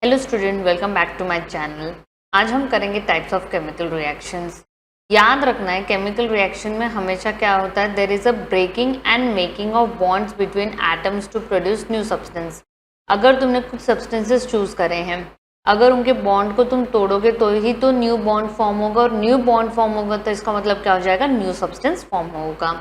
Hello student, welcome back to my channel. आज हम करेंगे टाइप्स ऑफ केमिकल रिएक्शंस। याद रखना है केमिकल रिएक्शन में हमेशा क्या होता है, there is a breaking and making of bonds between atoms to produce new substance. अगर तुमने कुछ सब्सटेंसेस चूज करे हैं, अगर उनके बॉन्ड को तुम तोड़ोगे तो ही तो न्यू बॉन्ड फॉर्म होगा, और न्यू बॉन्ड फॉर्म होगा तो इसका मतलब क्या हो जाएगा, न्यू सब्सटेंस फॉर्म होगा।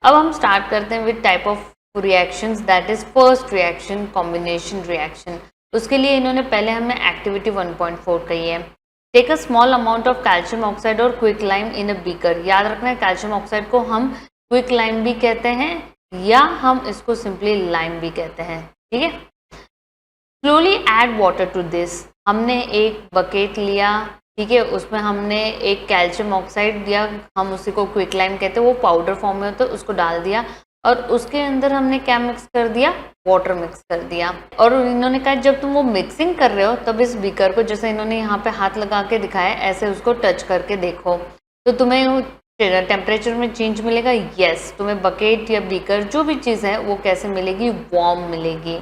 अब हम स्टार्ट करते हैं with type of reactions, that is first reaction, combination reaction. उसके लिए इन्होंने पहले हमें एक्टिविटी 1.4 कही है। Take a small amount of calcium oxide और quick lime in a beaker. याद रखना है कैल्शियम ऑक्साइड को हम क्विक लाइम भी कहते हैं या हम इसको सिंपली लाइम भी कहते हैं, ठीक है। Slowly add water to this. हमने एक बकेट लिया, ठीक है, उसमें हमने एक कैल्शियम ऑक्साइड या हम उसी को क्विक लाइम कहते हैं, वो पाउडर फॉर्म में होता है, उसको डाल दिया और उसके अंदर हमने क्या मिक्स कर दिया, वाटर मिक्स कर दिया। और इन्होंने कहा जब तुम वो मिक्सिंग कर रहे हो तब इस बीकर को, जैसे इन्होंने यहाँ पे हाथ लगा के दिखाया, ऐसे उसको टच करके देखो तो तुम्हें टेम्परेचर में चेंज मिलेगा। यस, तुम्हें बकेट या बीकर जो भी चीज़ है वो कैसे मिलेगी, वार्म मिलेगी।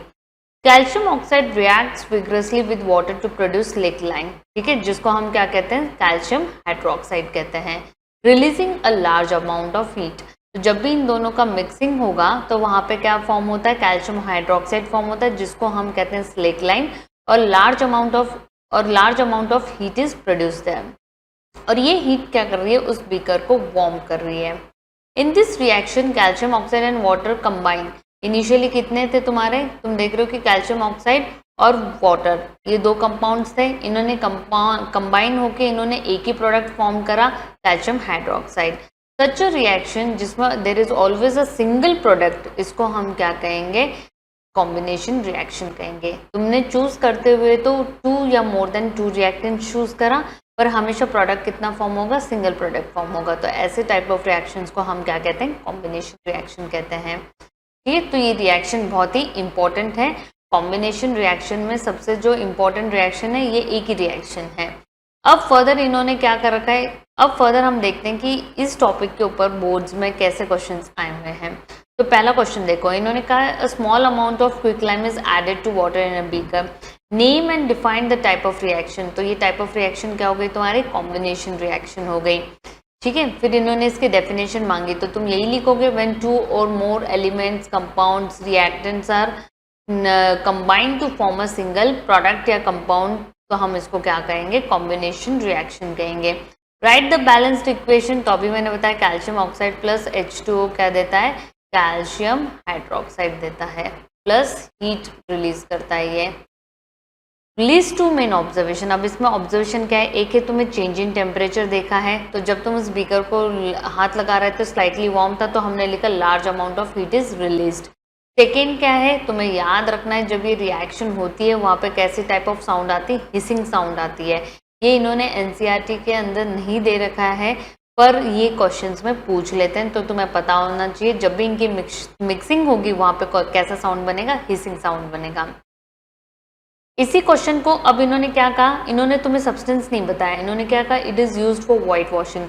Calcium oxide reacts vigorously with water to produce lake line, ठीक है, जिसको हम क्या कहते हैं, कैल्शियम हाइड्रोक्साइड कहते हैं, releasing a large amount of heat. तो जब भी इन दोनों का मिक्सिंग होगा तो वहाँ पे क्या फॉर्म होता है, कैल्शियम हाइड्रोक्साइड फॉर्म होता है, जिसको हम कहते हैं स्लेक लाइन, और large amount of heat is produced है। और ये हीट क्या कर रही है, उस बीकर को वार्म कर रही है। In this reaction calcium oxide and water combine. Initially कितने थे तुम्हारे, तुम देख रहे हो कि कैल्शियम ऑक्साइड और वाटर ये दो कंपाउंड्स थे, इन्होंने कंबाइन होके इन्होंने एक ही प्रोडक्ट फॉर्म करा, calcium hydroxide. Such a reaction जिसमें there is always a single product, इसको हम क्या कहेंगे, कॉम्बिनेशन रिएक्शन कहेंगे। तुमने चूज करते हुए तो 2 या मोर देन 2 रिएक्टेंट चूज करा, पर हमेशा प्रोडक्ट कितना फॉर्म होगा, सिंगल प्रोडक्ट फॉर्म होगा। तो ऐसे टाइप ऑफ रिएक्शंस को हम क्या कहते हैं, कॉम्बिनेशन रिएक्शन कहते हैं, ठीक है। तो ये रिएक्शन बहुत ही इंपॉर्टेंट है। कॉम्बिनेशन रिएक्शन में सबसे जो इंपॉर्टेंट रिएक्शन है, ये एक ही रिएक्शन है। अब फर्दर इन्होंने क्या कर रखा है, अब फर्दर हम देखते हैं कि इस टॉपिक के ऊपर बोर्ड्स में कैसे क्वेश्चंस आए हुए हैं। तो पहला क्वेश्चन देखो, इन्होंने कहा a small amount of quick lime is added to water in a beaker, name and define the type of reaction. तो ये टाइप ऑफ रिएक्शन क्या हो गई तुम्हारी, कॉम्बिनेशन रिएक्शन हो गई, ठीक है। फिर इन्होंने इसकी डेफिनेशन मांगी, तो तुम यही लिखोगे, व्हेन 2 और more elements, compounds, reactants are combined to form a single product या कंपाउंड, तो हम इसको क्या कहेंगे, कॉम्बिनेशन रिएक्शन कहेंगे। Write the balanced equation. तो अभी मैंने बताया कैल्शियम ऑक्साइड प्लस H2O क्या देता है, कैल्शियम हाइड्रोक्साइड देता है, प्लस हीट रिलीज करता है ये। Release two main observation. अब इसमें ऑब्जर्वेशन क्या है, एक है तुम्हें चेंज इन टेम्परेचर देखा है, तो जब तुम उस बीकर को हाथ लगा रहे थे स्लाइटली वार्म था, तो हमने लिखा large amount of heat is released. Second क्या है, तुम्हें याद रखना है जब ये रिएक्शन होती है वहाँ पे कैसी टाइप ऑफ साउंड आती है, हिसिंग साउंड आती है। ये इन्होंने एनसीईआरटी के अंदर नहीं दे रखा है, पर ये क्वेश्चंस में पूछ लेते हैं, तो तुम्हें पता होना चाहिए जब भी इनकी मिक्सिंग होगी वहाँ पे कैसा साउंड बनेगा, हिसिंग साउंड बनेगा। इसी क्वेश्चन को अब इन्होंने क्या कहा, इन्होंने तुम्हें सब्सटेंस नहीं बताया, इन्होंने क्या कहा, it is used for white washing.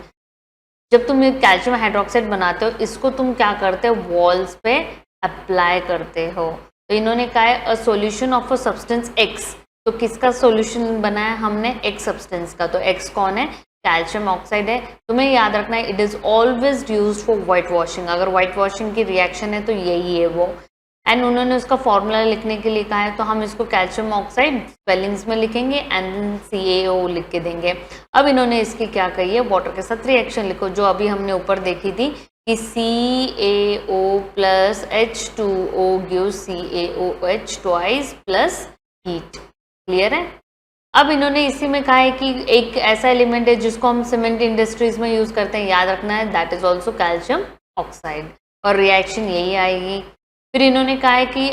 जब तुम कैल्शियम हाइड्रोक्साइड बनाते हो, इसको तुम क्या करते हो, वॉल्स पे अप्लाई करते हो। तो इन्होंने कहा है a solution of a substance x. तो किसका सॉल्यूशन बनाया हमने, एक्स सब्सटेंस का। तो एक्स कौन है, कैल्शियम ऑक्साइड है। तुम्हें याद रखना है it is always used for white washing. अगर वाइट वॉशिंग की रिएक्शन है तो यही है वो। एंड उन्होंने उसका फॉर्मूला लिखने के लिए कहा है, तो हम इसको कैल्शियम ऑक्साइड स्पेलिंग्स में लिखेंगे एंड CaO लिख के देंगे। अब इन्होंने इसकी क्या कही है, वाटर के साथ रिएक्शन लिखो, जो अभी हमने ऊपर देखी थी कि CaO plus H2O gives CaOH twice plus heat. Clear है। अब इन्होंने इसी में कहा है कि एक ऐसा एलिमेंट है जिसको हम सीमेंट इंडस्ट्रीज में यूज करते हैं, याद रखना है, that is also calcium oxide, और रिएक्शन यही आएगी। फिर इन्होंने कहा है कि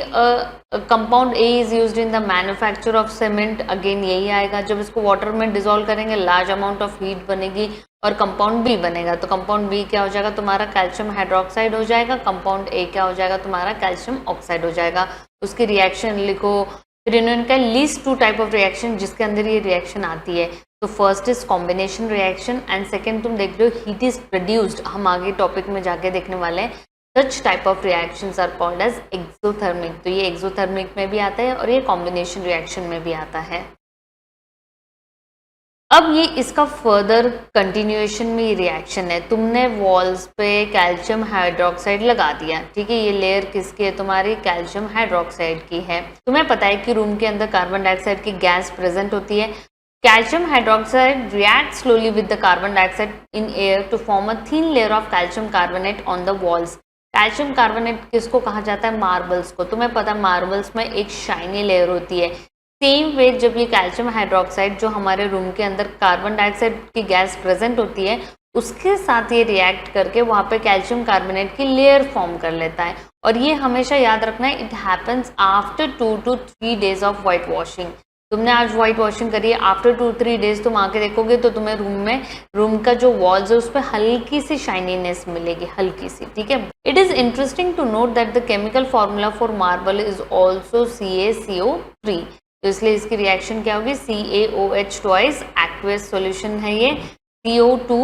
compound A is used in the manufacture of cement, again यही आएगा। जब इसको वाटर में डिसॉल्व करेंगे लार्ज अमाउंट ऑफ हीट बनेगी और कंपाउंड बी बनेगा, तो कंपाउंड बी क्या हो जाएगा तुम्हारा, कैल्शियम हाइड्रोक्साइड हो जाएगा। कंपाउंड ए क्या हो जाएगा तुम्हारा, कैल्शियम ऑक्साइड हो जाएगा। उसकी रिएक्शन लिखो। फिर इन्होंने कहा लीस्ट 2 टाइप ऑफ रिएक्शन जिसके अंदर ये रिएक्शन आती है। तो first is combination reaction and second तुम देख रहे हो हीट इज प्रोड्यूस्ड, हम आगे टॉपिक में जाके देखने वाले हैं। Such type of reactions are called as exothermic. तो ये एक्सोथर्मिक में भी आता है और ये कॉम्बिनेशन रिएक्शन में भी आता है। अब ये इसका फर्दर कंटिन्यूएशन में ये रिएक्शन है। तुमने वॉल्स पे कैल्शियम हाइड्रोक्साइड लगा दिया, ठीक है, ये लेयर किसकी है, तुम्हारी कैल्शियम हाइड्रोक्साइड की है। तुम्हें पता है कि रूम के अंदर कार्बन डाइऑक्साइड की गैस प्रेजेंट होती है। Calcium hydroxide react slowly with the carbon dioxide in air to form a thin layer of calcium carbonate on the walls. Calcium carbonate किसको कहा जाता है, मार्बल्स को। तुम्हें पता है मार्बल्स में एक शाइनी लेयर होती है। सेम वे जब ये कैल्शियम हाइड्रोक्साइड जो हमारे रूम के अंदर कार्बन डाइऑक्साइड की गैस प्रेजेंट होती है उसके साथ ये रिएक्ट करके वहाँ पे कैल्शियम कार्बोनेट की लेयर फॉर्म कर लेता है। और ये हमेशा याद रखना है, it happens after 2 to 3 days of white washing. तुमने आज वाइट वॉशिंग करी है, आफ्टर 2-3 days तुम आके देखोगे तो तुम्हें रूम का जो वॉल्स है उस पर हल्की सी शाइनीनेस मिलेगी, हल्की सी, ठीक है। It is interesting to note that the chemical formula for marble is also CaCO3। तो इसलिए इसकी रिएक्शन क्या होगी, CaOH ट्वाइस, एक्वेस सॉल्यूशन है ये, CO2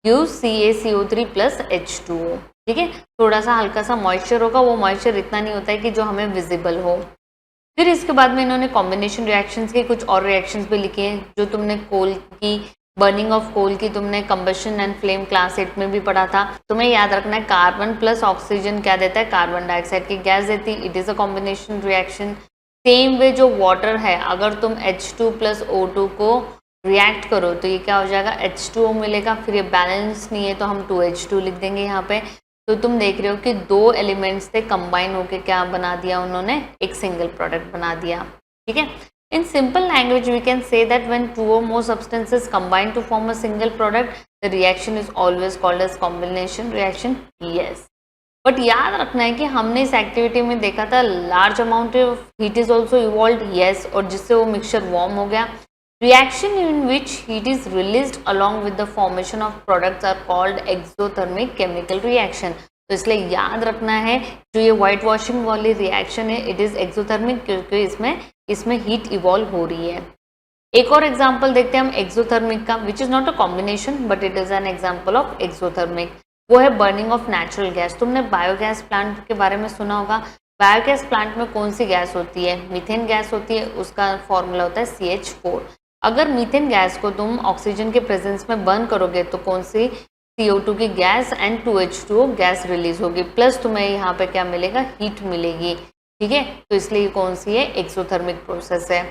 gives CaCO3 plus H2O, ठीक है। थोड़ा सा हल्का सा मॉइस्चर होगा, वो मॉइस्चर इतना नहीं होता है कि जो हमें विजिबल हो। फिर इसके बाद में इन्होंने कॉम्बिनेशन रिएक्शंस के कुछ और रिएक्शंस भी लिखे हैं। जो तुमने कोल की बर्निंग ऑफ कोल की तुमने कंबशन एंड फ्लेम क्लास 8 में भी पढ़ा था। तुम्हें याद रखना है कार्बन प्लस ऑक्सीजन क्या देता है, कार्बन डाइऑक्साइड की गैस देती है। It is a combination reaction. Same way जो वाटर है, अगर तुम H2 प्लस O2 को रिएक्ट करो तो ये क्या हो जाएगा, H2O मिलेगा। फिर ये बैलेंस नहीं है तो हम 2H2 लिख देंगे यहाँ पे। तो तुम देख रहे हो कि दो एलिमेंट्स थे, कंबाइन होके क्या बना दिया उन्होंने, एक सिंगल प्रोडक्ट बना दिया, ठीक है। In simple language we can say that when 2 or more substances combine to form a single product, the reaction is always called as combination reaction. Yes. But याद रखना है कि हमने इस एक्टिविटी में देखा था large amount of heat is also evolve, yes, और जिससे वो मिक्सचर वार्म हो गया। Reaction in which heat is released along with the formation of products are called exothermic chemical reaction. तो इसलिए याद रखना है जो ये व्हाइट वॉशिंग वाली रिएक्शन है इट इज एक्सोथर्मिक, क्योंकि इसमें हीट इवॉल्व हो रही है। एक और एग्जाम्पल देखते हैं हम एक्सोथर्मिक का, which is not a combination but it is an example of exothermic. वो है बर्निंग ऑफ नेचुरल गैस। तुमने बायोगैस प्लांट के बारे में सुना होगा। बायोगैस प्लांट में कौन सी गैस होती है, मीथेन गैस होती है। उसका फॉर्मूला होता है CH4। अगर मीथेन गैस को तुम ऑक्सीजन के प्रेजेंस में बर्न करोगे तो कौन सी, CO2 की gas and 2H2O gas release होगी, प्लस तुम्हें यहाँ पे क्या मिलेगा, हीट मिलेगी, ठीक है। तो इसलिए कौन सी है, एक्सोथर्मिक प्रोसेस है।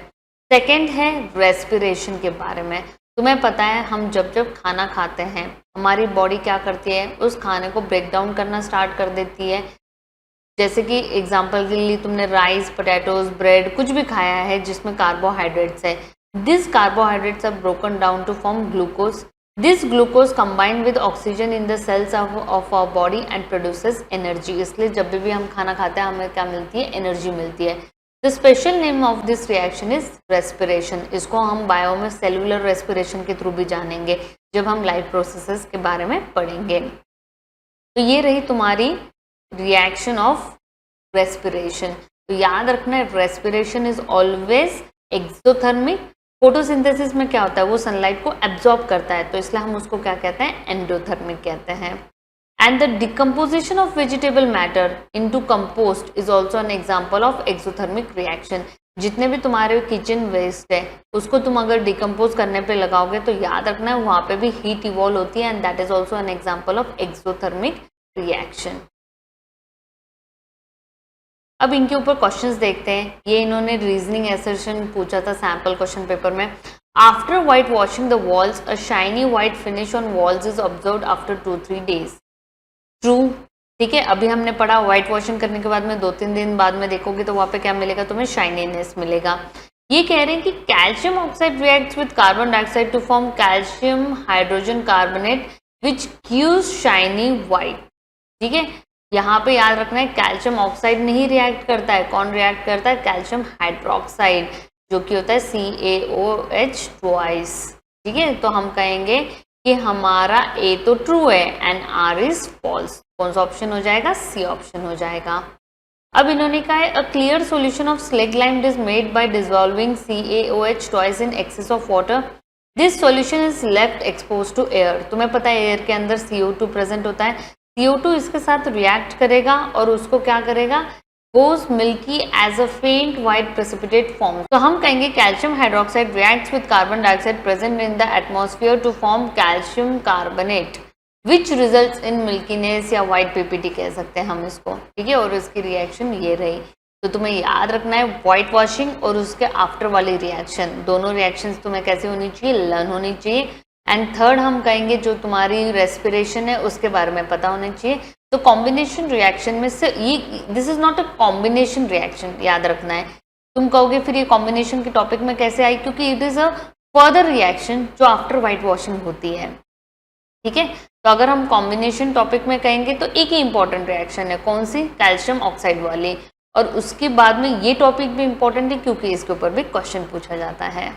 सेकेंड है रेस्पिरेशन के बारे में। तुम्हें पता है हम जब खाना खाते हैं हमारी बॉडी क्या करती है, उस खाने को ब्रेक डाउन करना स्टार्ट कर देती है। जैसे कि एग्जांपल के लिए तुमने राइस, पोटैटोज, ब्रेड कुछ भी खाया है जिसमें कार्बोहाइड्रेट्स है। This carbohydrates are broken down to form glucose. This glucose combine with oxygen in the cells of our body and produces energy. इसलिए जब भी हम खाना खाते हैं हमें क्या मिलती है, एनर्जी मिलती है। The special name of this reaction is respiration. इसको हम बायो में सेलुलर रेस्पिरेशन के थ्रू भी जानेंगे जब हम लाइफ प्रोसेसेस के बारे में पढ़ेंगे। तो ये रही तुम्हारी रिएक्शन ऑफ रेस्पिरेशन। तो याद रखना है respiration is always exothermic. Photosynthesis में क्या होता है, वो सनलाइट को एब्जॉर्ब करता है, तो इसलिए हम उसको क्या कहते हैं, एंडोथर्मिक कहते हैं। And the decomposition of vegetable matter into compost is also an example of exothermic reaction. जितने भी तुम्हारे किचन वेस्ट है उसको तुम अगर डिकम्पोज करने पे लगाओगे तो याद रखना है वहाँ पे भी हीट इवॉल्व होती है, and that is also an example of exothermic reaction. अब इनके ऊपर क्वेश्चंस देखते हैं। ये इन्होंने रीजनिंग एसर्शन पूछा था सैम्पल क्वेश्चन पेपर में। After white washing the walls a shiny white finish on walls is observed after 2-3 days। True, ठीक है। अभी हमने पढ़ा व्हाइट वॉशिंग करने के बाद में 2-3 दिन बाद में देखोगे तो वहाँ पे क्या मिलेगा, तुम्हें शाइनीनेस मिलेगा। ये कह रहे हैं कि calcium oxide reacts with carbon dioxide to form calcium hydrogen carbonate which gives shiny white, ठीक है। यहाँ पे याद रखना है कैल्शियम ऑक्साइड नहीं रिएक्ट करता है, कौन रिएक्ट करता है, कैल्शियम हाइड्रोक्साइड, जो कि होता है CaOH ट्वाइस, ठीक है। तो हम कहेंगे कि हमारा A तो ट्रू है एंड R इज फॉल्स। कौन सा ऑप्शन हो जाएगा, C ऑप्शन हो जाएगा। अब इन्होंने कहा है a clear solution of slake lime is made by dissolving CaOH twice in excess of water. This solution is left expose to air. तुम्हें पता है एयर के अंदर CO2 प्रेजेंट होता है, CO2 इसके साथ रिएक्ट करेगा और उसको क्या करेगा, गोज मिल्की एज अ फेंट व्हाइट प्रेसिपिटेट फॉर्म। तो हम कहेंगे calcium hydroxide reacts with carbon dioxide present in the atmosphere to form calcium carbonate which results in milkiness या व्हाइट पीपीटी कह सकते हैं हम इसको, ठीक है। और इसकी रिएक्शन ये रही। तो तुम्हें याद रखना है व्हाइट वॉशिंग और उसके आफ्टर वाली रिएक्शन, दोनों रिएक्शंस तुम्हें कैसे होनी चाहिए, लर्न होनी चाहिए। एंड थर्ड हम कहेंगे जो तुम्हारी रेस्पिरेशन है उसके बारे में पता होना चाहिए। तो कॉम्बिनेशन रिएक्शन में से ये, this is not a combination reaction, याद रखना है। तुम कहोगे फिर ये कॉम्बिनेशन के टॉपिक में कैसे आई, क्योंकि it is a further reaction जो आफ्टर व्हाइट वॉशिंग होती है, ठीक है। तो अगर हम कॉम्बिनेशन टॉपिक में कहेंगे तो एक ही इंपॉर्टेंट रिएक्शन है, कौन सी, कैल्शियम ऑक्साइड वाली। और उसके बाद में ये टॉपिक भी इंपॉर्टेंट है क्योंकि इसके ऊपर भी क्वेश्चन पूछा जाता है।